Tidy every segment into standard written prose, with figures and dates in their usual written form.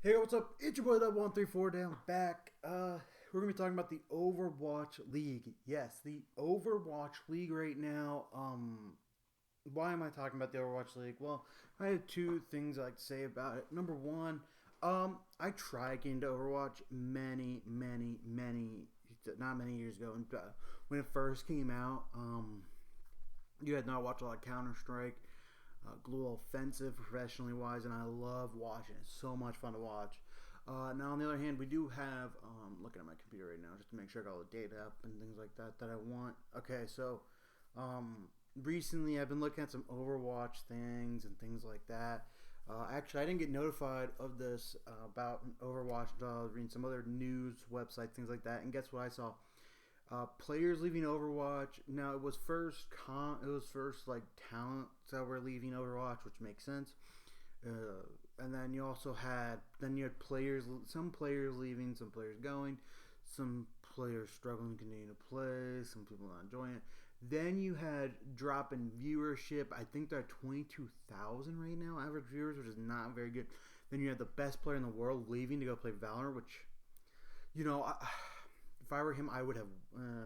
Hey, what's up? It's your boy that 134 down back. We're gonna be talking about the Overwatch League. Yes, the Overwatch League right now. Why am I talking about the Overwatch League? Well, I have two things I like to say about it. Number one, I tried getting into Overwatch not many years ago, and when it first came out, you had not watched a lot of CounterStrike. Global offensive professionally wise, and I love watching. It's so much fun to watch. Now, on the other hand, we do have looking at my computer right now just to make sure I got all the data up and things like that that I want. Okay, so recently I've been looking at some Overwatch things and things like that. Actually, I didn't get notified of this about Overwatch until I was reading some other news websites, things like that. And guess what I saw? Players leaving Overwatch. Now it was first like talents that were leaving Overwatch, which makes sense. And then you also had players, some players leaving, some players going, some players struggling to continue to play, some people not enjoying it. Then you had drop in viewership. I think they're at 22,000 right now, average viewers, which is not very good. Then you had the best player in the world leaving to go play Valorant, which, you know, if I were him, I would have.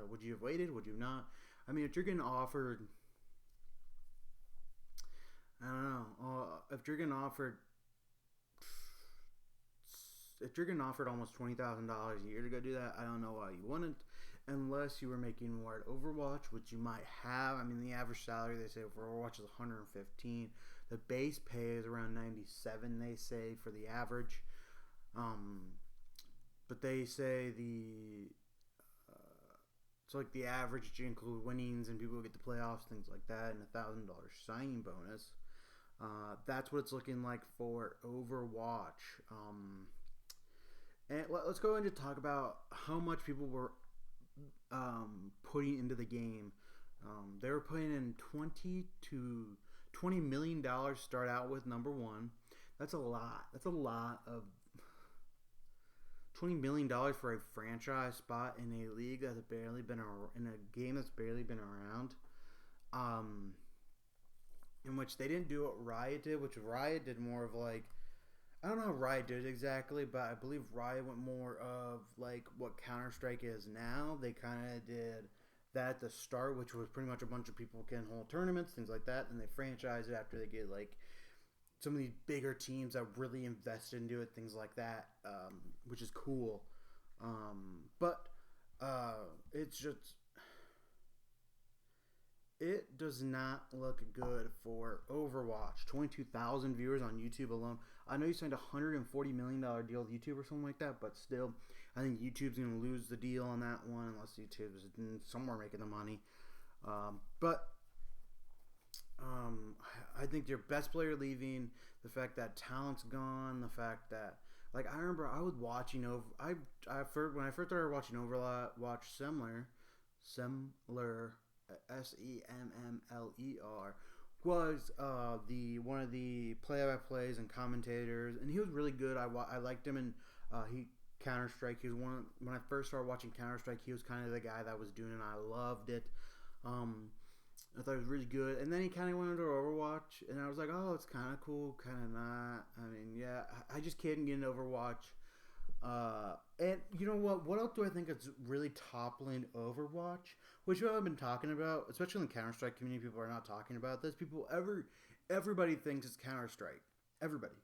Would you have waited? Would you not? I mean, if you're getting offered, I don't know. If you're getting offered almost $20,000 a year to go do that, I don't know why you wouldn't, unless you were making more at Overwatch, which you might have. I mean, the average salary they say for Overwatch is 115. The base pay is around 97. They say for the average, but they say so like the average to include winnings and people who get the playoffs, things like that, and $1,000 signing bonus. That's what it's looking like for Overwatch. And let's go into talk about how much people were putting into the game. They were putting in $20 million to start out with. Number one, that's a lot. That's a lot of $20 million for a franchise spot in a league that's barely been in a game that's barely been around. In which they didn't do what Riot did, which Riot did more of like, I don't know how Riot did it exactly, but I believe Riot went more of like what CounterStrike is now. They kind of did that at the start, which was pretty much a bunch of people can hold tournaments, things like that, and they franchise it after they get like some of these bigger teams that really invested into it, things like that, which is cool. But it's just, it does not look good for Overwatch. 22,000 viewers on YouTube alone. I know you signed a $140 million deal with YouTube or something like that, but still, I think YouTube's going to lose the deal on that one unless YouTube's somewhere making the money. But I think your best player leaving, the fact that talent's gone, the fact that, like, I remember I was watching when I first started watching Overwatch Semmler, Semmler, was the one of the play-by-plays and commentators, and he was really good. I liked him, and he Counter-Strike. He was when I first started watching Counter-Strike, he was kind of the guy that was doing it, and I loved it. I thought it was really good. And then he kind of went into Overwatch, and I was like, oh, it's kind of cool, kind of not. I mean, yeah, I just can't get into Overwatch. And you know what? What else do I think is really toppling Overwatch? Which I've been talking about, especially in the Counter-Strike community. People are not talking about this. Everybody thinks it's Counter-Strike. Everybody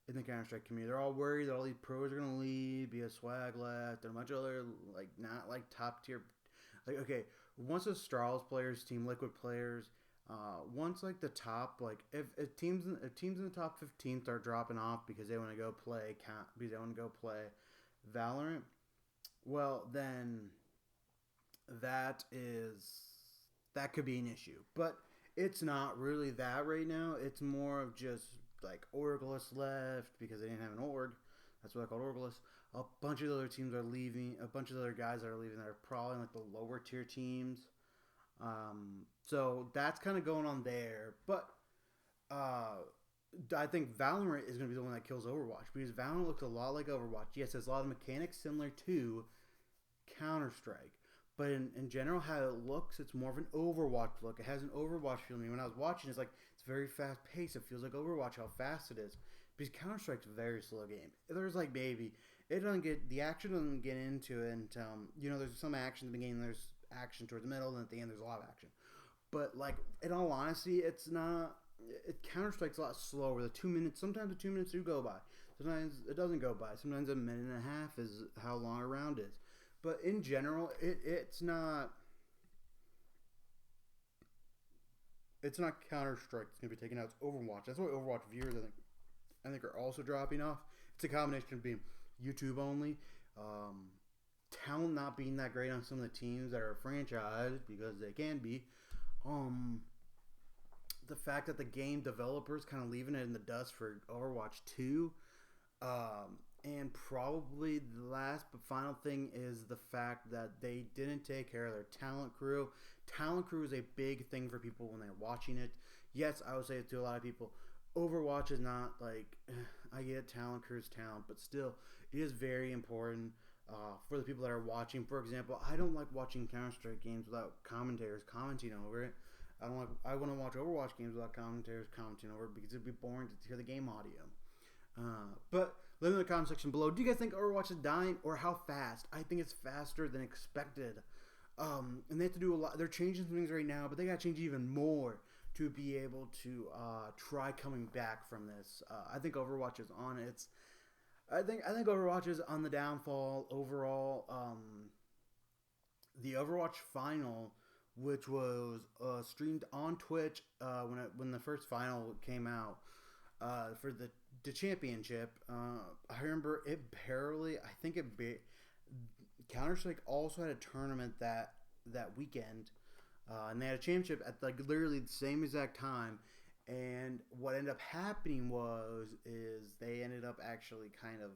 in the Counter-Strike community. They're all worried that all these pros are going to leave, be a swag left, and a bunch of other, like, not, like, top-tier. Like, okay, once the Strauss players, Team Liquid players, once, like, the top, like, if teams in the top 15 start dropping off because they want to go play Valorant, well, then that could be an issue. But it's not really that right now. It's more of just like Orgless left because they didn't have an org. That's what I called Orgless. A bunch of other teams are leaving. A bunch of other guys that are leaving that are probably like the lower tier teams. So that's kind of going on there. But I think Valorant is going to be the one that kills Overwatch because Valorant looks a lot like Overwatch. Yes, there's a lot of mechanics similar to Counter-Strike. But in general, how it looks, it's more of an Overwatch look. It has an Overwatch feeling. When I was watching, it's like, it's very fast paced. It feels like Overwatch, how fast it is. because Counter Strike's a very slow game. There's like maybe it doesn't get the action doesn't get into it until there's some action at the beginning, there's action towards the middle, and at the end there's a lot of action. But like in all honesty, it's not. Counter Strike's a lot slower. The 2 minutes, sometimes the 2 minutes do go by. Sometimes it doesn't go by. Sometimes a minute and a half is how long a round is. But in general, it's not. It's not Counter Strike that's going to be taken out. It's Overwatch. That's why Overwatch viewers, I think are also dropping off. It's a combination of being YouTube only, talent not being that great on some of the teams that are franchised because they can be. The fact that the game developers kind of leaving it in the dust for Overwatch 2. And probably the last but final thing is the fact that they didn't take care of their talent crew. Talent crew is a big thing for people when they're watching it. Yes, I would say it to a lot of people. Overwatch is not like, I get talent crew's talent, but still, it is very important for the people that are watching. For example, I don't like watching Counter-Strike games without commentators commenting over it. I want to watch Overwatch games without commentators commenting over it because it'd be boring to hear the game audio. But let me know in the comment section below. Do you guys think Overwatch is dying or how fast? I think it's faster than expected. And they have to do a lot. They're changing some things right now, but they got to change even more to be able to try coming back from this. I think Overwatch is on its. I think Overwatch is on the downfall overall. The Overwatch final, which was streamed on Twitch when the first final came out for the championship. I remember it barely. I think Counter-Strike also had a tournament that weekend, and they had a championship at like literally the same exact time. And what ended up happening is they ended up actually kind of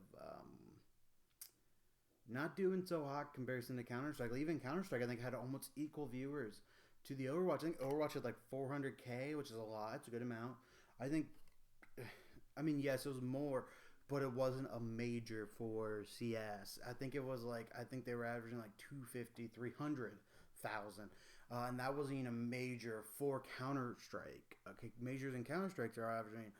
not doing so hot comparison to Counter-Strike. Even Counter-Strike, I think, had almost equal viewers to the Overwatch. I think Overwatch had like 400K, which is a lot. It's a good amount. I mean, yes, it was more, but it wasn't a major for CS. I think it was like, they were averaging like 250, 300,000. And that wasn't even a major for Counter-Strike. Okay, majors in Counter-Strike are averaging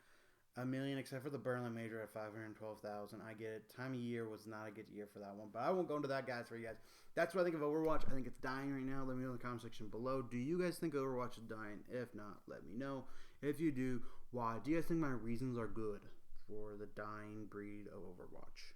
a million, except for the Berlin major at 512,000. I get it. Time of year was not a good year for that one, but I won't go into that, guys, for you guys. That's what I think of Overwatch. I think it's dying right now. Let me know in the comment section below. Do you guys think Overwatch is dying? If not, let me know. If you do, why? Do you guys think my reasons are good for the dying breed of Overwatch?